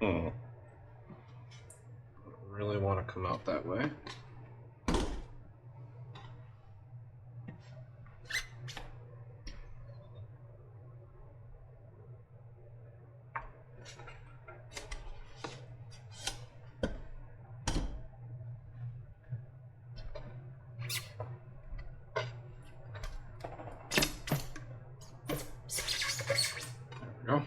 I really want to come out that way. Go.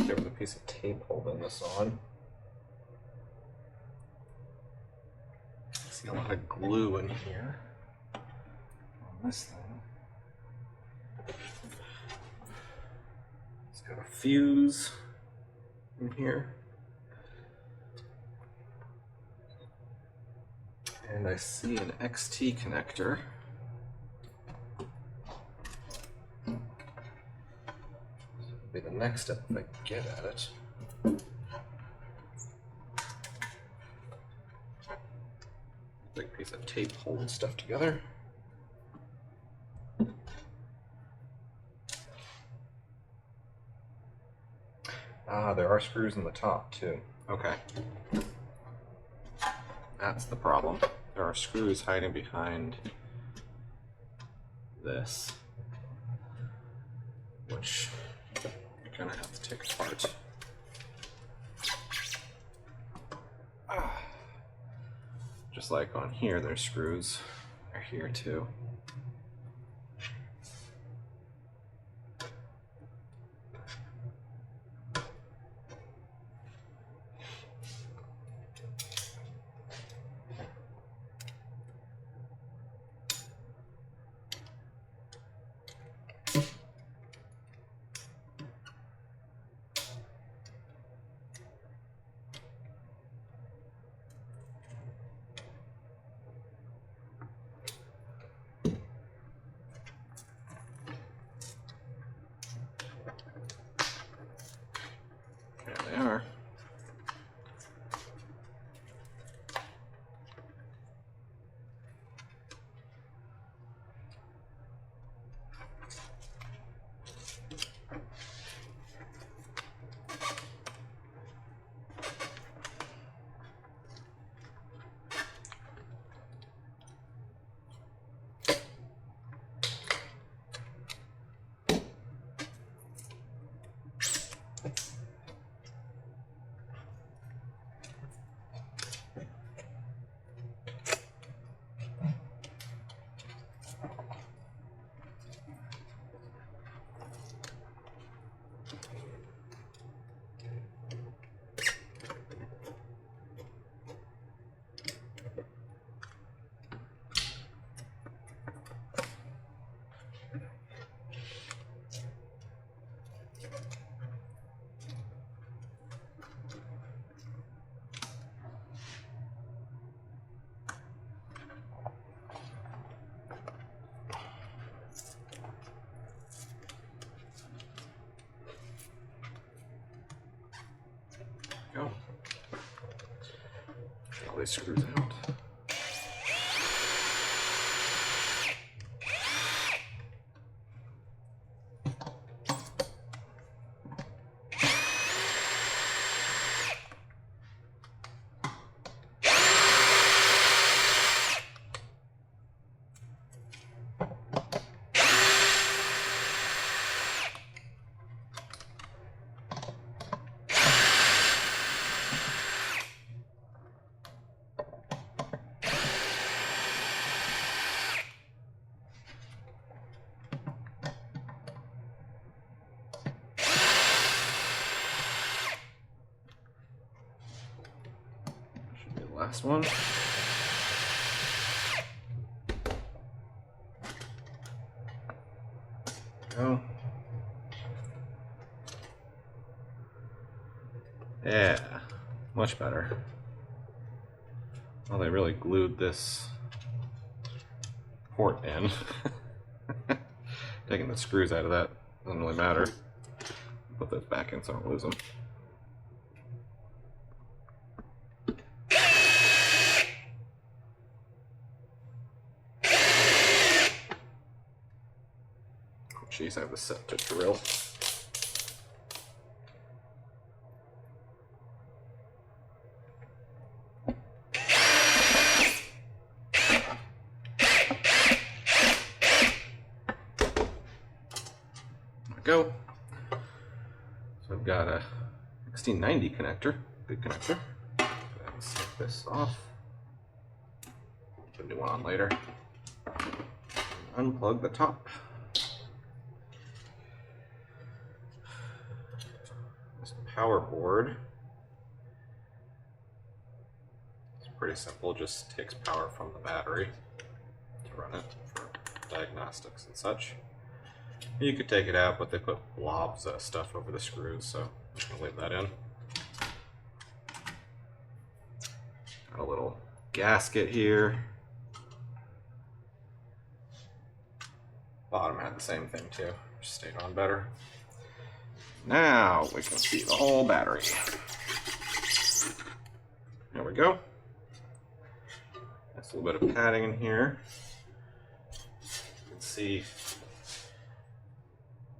There was a piece of tape holding this on. I see a lot of glue in here on this thing. It's got a fuse in here. And I see an XT connector. Be the next step if I get at it. Big piece of tape holding stuff together. Ah, there are screws in the top too. Okay. That's the problem. There are screws hiding behind this, which gonna have to take apart. Just like on here, there's screws. They're here too. Are. Go. Get all these screws out. Last one. Go. Yeah, much better. Well, they really glued this port in. Taking the screws out of that doesn't really matter. Put those back in so I don't lose them. Oh, jeez, I have this set to drill. Go. So I've got a 1690 connector, good connector. Go ahead and snip this off. Put a new one on later. Unplug the top. This power board. It's pretty simple, just takes power from the battery to run it for diagnostics and such. You could take it out, but they put blobs of stuff over the screws, so I'm just going to leave that in. Got a little gasket here. Bottom had the same thing too, just stayed on better. Now we can see the whole battery. There we go. That's a little bit of padding in here. You can see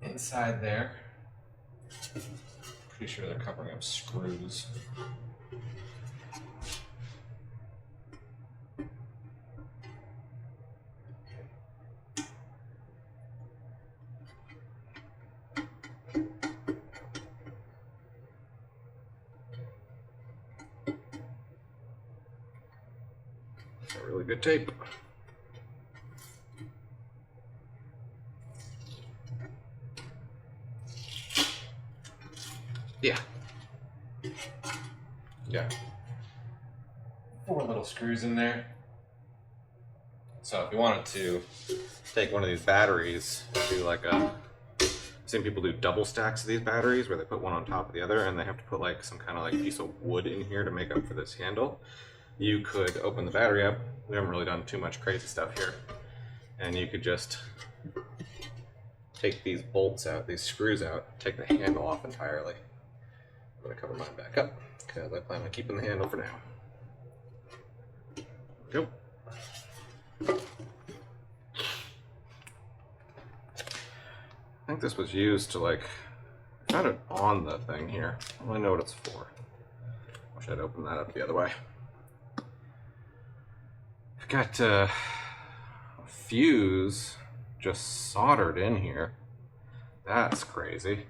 inside there, pretty sure they're covering up screws. It's a really good tape. Yeah. Yeah. 4 little screws in there. So if you wanted to take one of these batteries, do like a, I've seen people do double stacks of these batteries where they put one on top of the other and they have to put like some kind of like piece of wood in here to make up for this handle. You could open the battery up. We haven't really done too much crazy stuff here. And you could just take these bolts out, these screws out, take the handle off entirely. I'm going to cover mine back up because I plan on keeping the handle for now. Go. I think this was used to like, I found it on the thing here. I don't really know what it's for. Wish I'd opened that up the other way. I've got a fuse just soldered in here. That's crazy.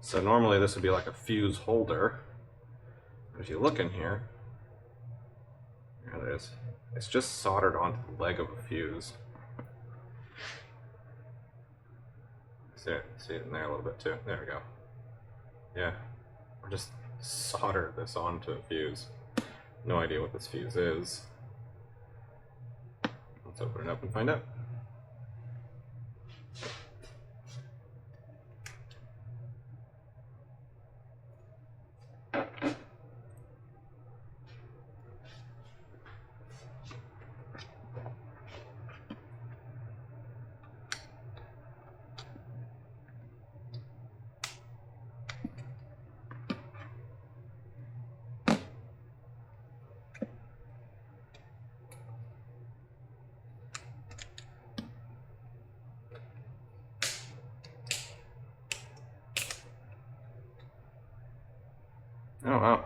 So normally this would be like a fuse holder. But if you look in here, there it is. It's just soldered onto the leg of a fuse. See it in there a little bit too. There we go. Yeah, I just soldered this onto a fuse. No idea what this fuse is. Let's open it up and find out. Oh wow.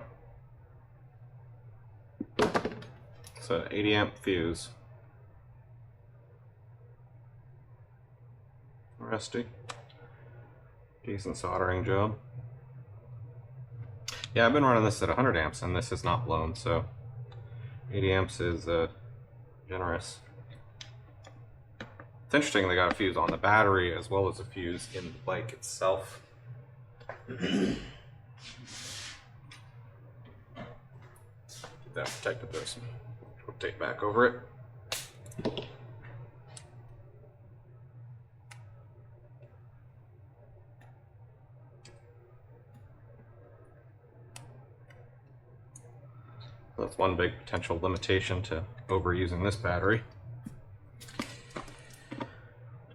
It's an 80 amp fuse. Rusty. Decent soldering job. Yeah, I've been running this at 100 amps and this is not blown, so 80 amps is generous. It's interesting they got a fuse on the battery as well as a fuse in the bike itself. Keep that protected. There's some tape back over it. That's one big potential limitation to overusing this battery.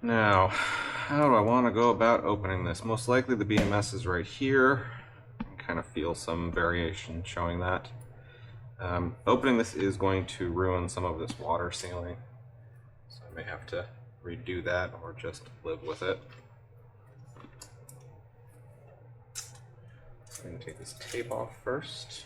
Now, how do I want to go about opening this? Most likely the BMS is right here. I can kind of feel some variation showing that. Opening this is going to ruin some of this water sealing, so I may have to redo that or just live with it. So I'm going to take this tape off first.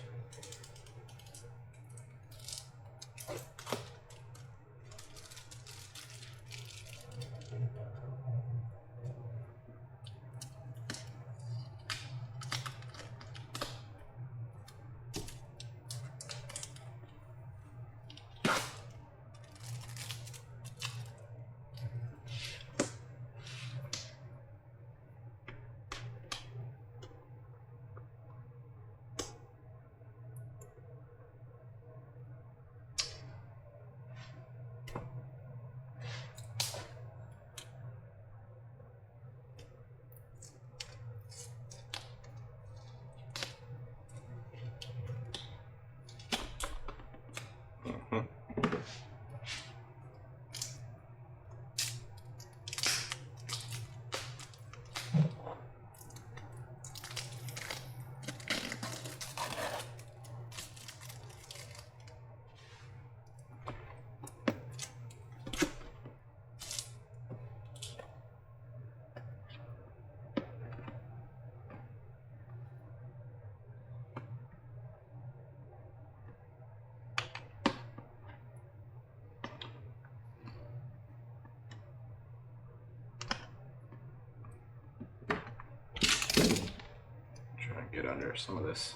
Get under some of this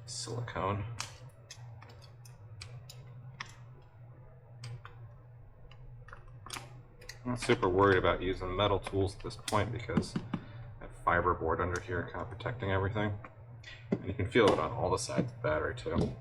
silicone. I'm not super worried about using metal tools at this point because I have fiberboard under here kind of protecting everything. And you can feel it on all the sides of the battery too.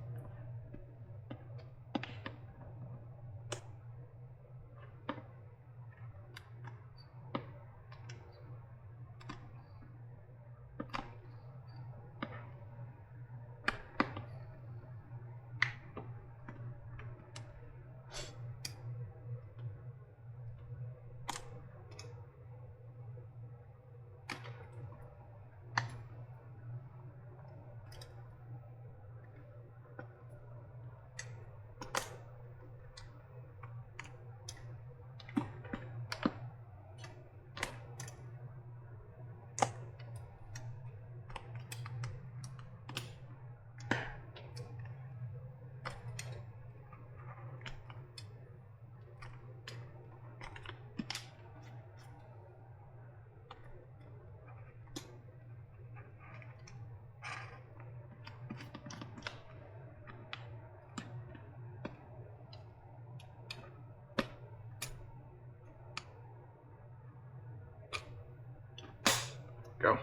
Go.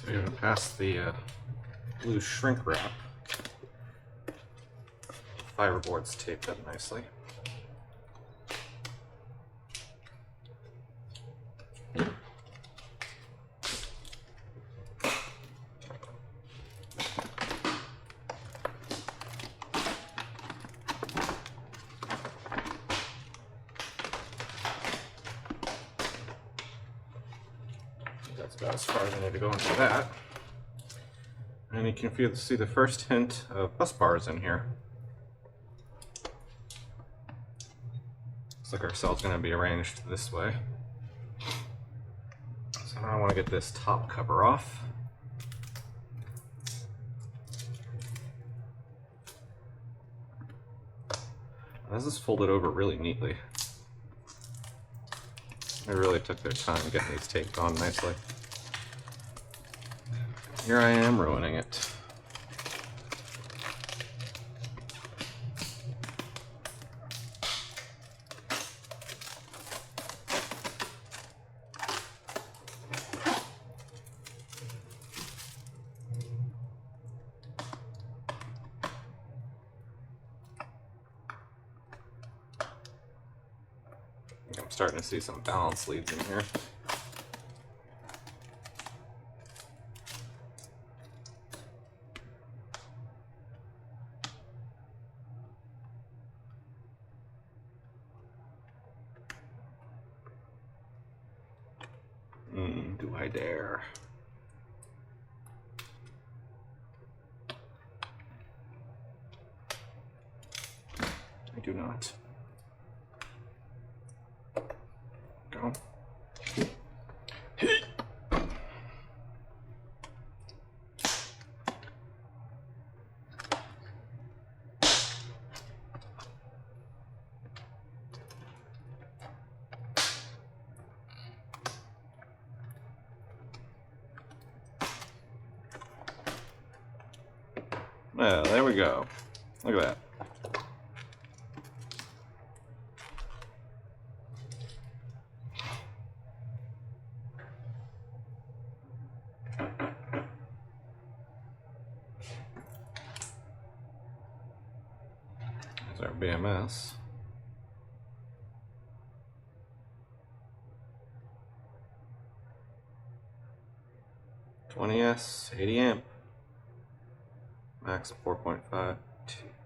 So you're going to pass the blue shrink wrap. Fiberboard's taped up nicely. That's about as far as I need to go into that. And you can see the first hint of bus bars in here. Looks like our cell's going to be arranged this way. So now I want to get this top cover off. This is folded over really neatly. They really took their time getting these taped on nicely. Here I am ruining it. I'm starting to see some balance leads in here. Do I dare? I do not. Go. Well, there we go. Look at that. There's our BMS. S 80 amp. Max 4.5,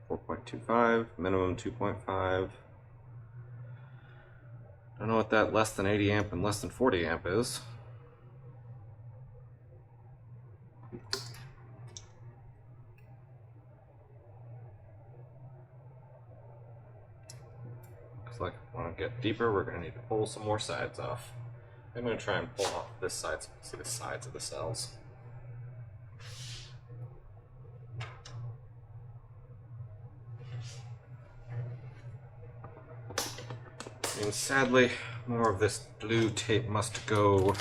4.25, minimum 2.5. Don't know what that less than 80 amp and less than 40 amp is. Looks like if we want to get deeper, we're going to need to pull some more sides off. I'm going to try and pull off this side so you can see the sides of the cells. And sadly, more of this blue tape must go.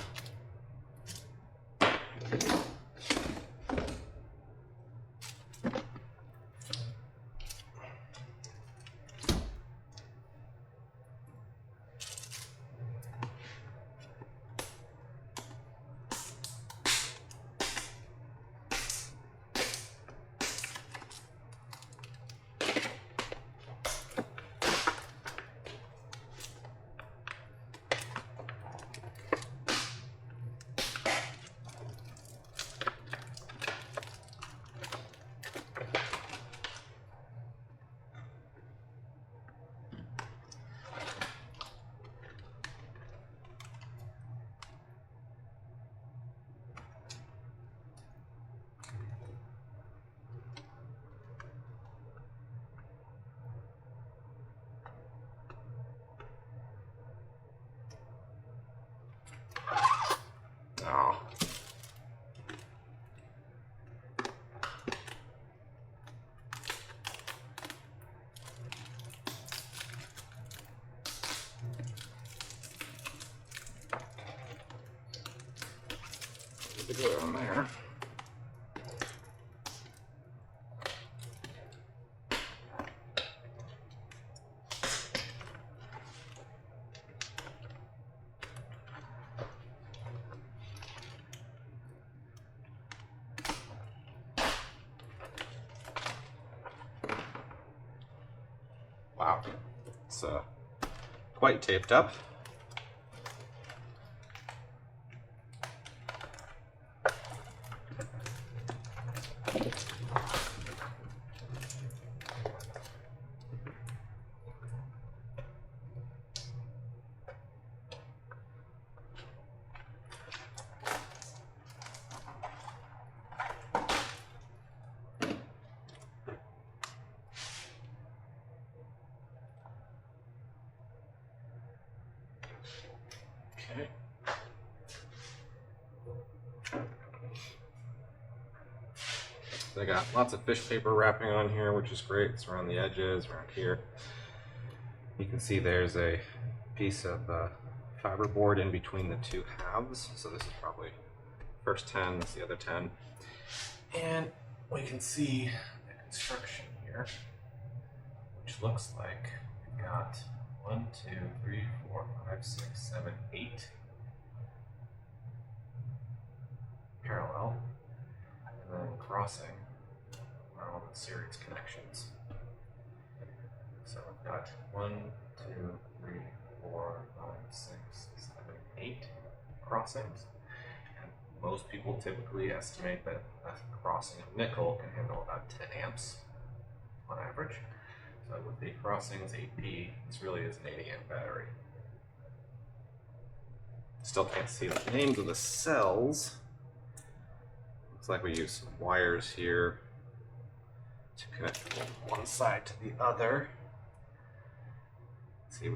Oh. Put the glue on there. Wow, it's quite taped up. Okay. They got lots of fish paper wrapping on here, which is great. It's around the edges, around here. You can see there's a piece of fiberboard in between the two halves. So this is probably first 10, this is the other 10. And we can see the construction here, which looks like we've got 1, 2, 3, 4, 5, 6, 7, 8 parallel, and then crossing are all the series connections. So we've got 1, 2, 3, 4, 5, 6, 7, 8 crossings. And most people typically estimate that a crossing of nickel can handle about 10 amps on average. So with the crossings 8P, this really is an 80 amp battery. Still can't see the names of the cells. Looks like we use some wires here to connect from one side to the other. Let's see,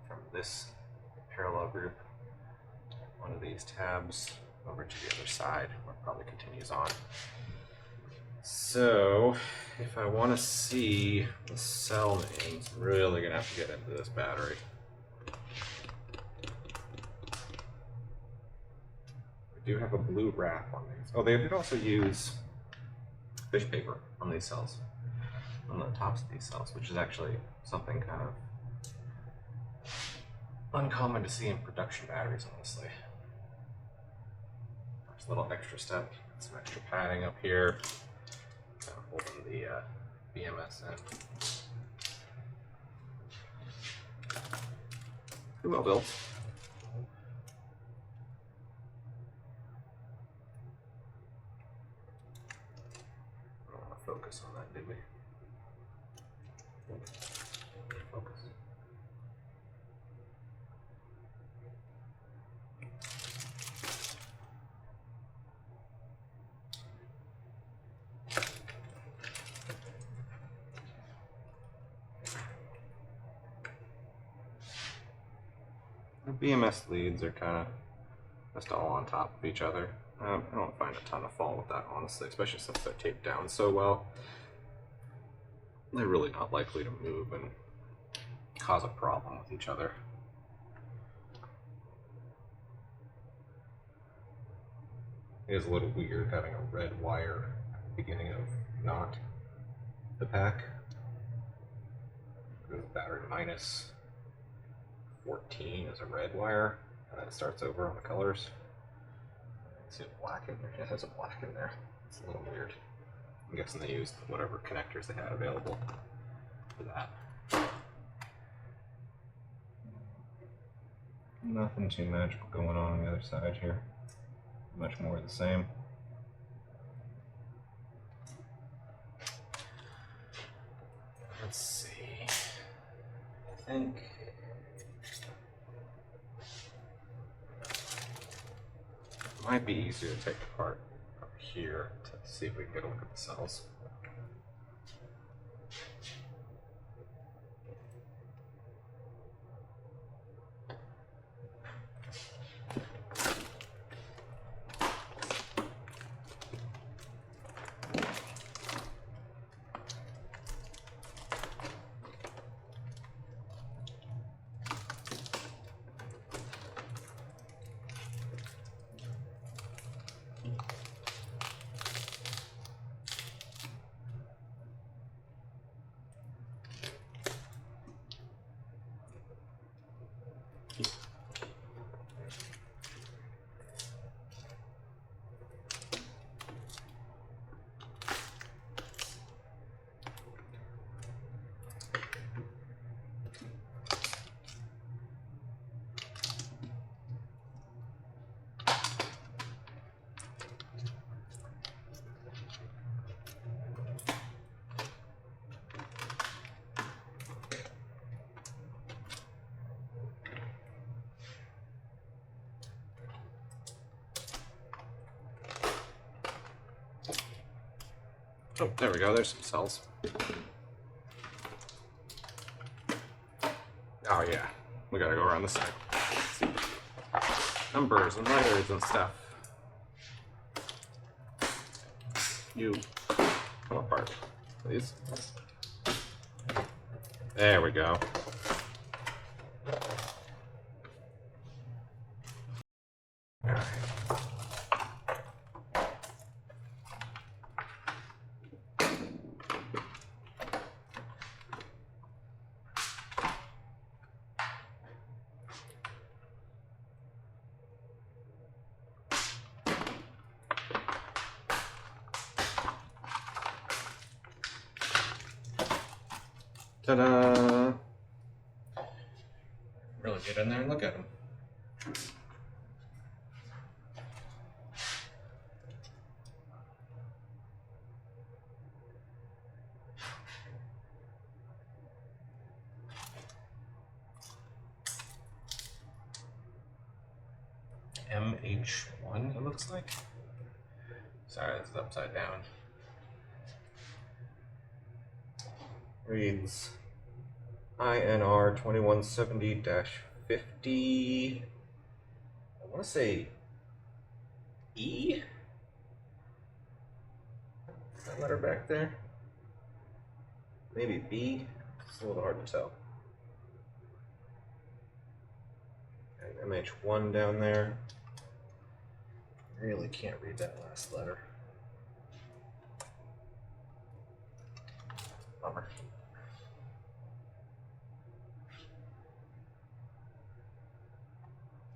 from this parallel group, one of these tabs over to the other side, where it probably continues on. So, if I want to see the cell names, I'm really going to have to get into this battery. We do have a blue wrap on these. Oh, they did also use fish paper on these cells, on the tops of these cells, which is actually something kind of uncommon to see in production batteries, honestly. There's a little extra step, some extra padding up here, kind of holding the BMS in. Well built. I don't want to focus on that, did we? Focus. The BMS leads are kind of just all on top of each other. I don't find a ton of fault with that, honestly, especially since they're taped down so well. They're really not likely to move and cause a problem with each other. It is a little weird having a red wire at the beginning of not the pack. The battery minus 14 is a red wire, and then it starts over on the colors. See a black in there? It has a black in there. It's a little weird. I'm guessing they used whatever connectors they had available for that. Nothing too magical going on the other side here. Much more the same. Let's see. I think it might be easier to take apart up here to see if we can get a look at the cells. Oh, there we go, there's some cells. Oh yeah, we gotta go around the side. Numbers and letters and stuff. You come apart, please. There we go. Ta-da! Really get in there and look at them. MH1, it looks like. Sorry, this is upside down. Reads INR 2170-50. I want to say E? Is that letter back there? Maybe B? It's a little hard to tell. And MH1 down there. Really can't read that last letter. Bummer.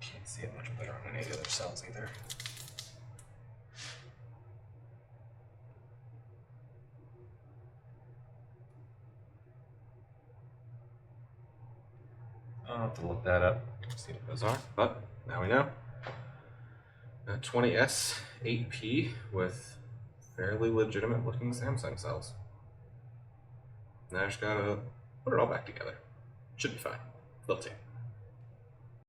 Can't see it much better on any of the other cells either. I'll have to look that up, see what those are, but now we know. 20S 8P with fairly legitimate looking Samsung cells. Now I just gotta put it all back together. Should be fine. Little team.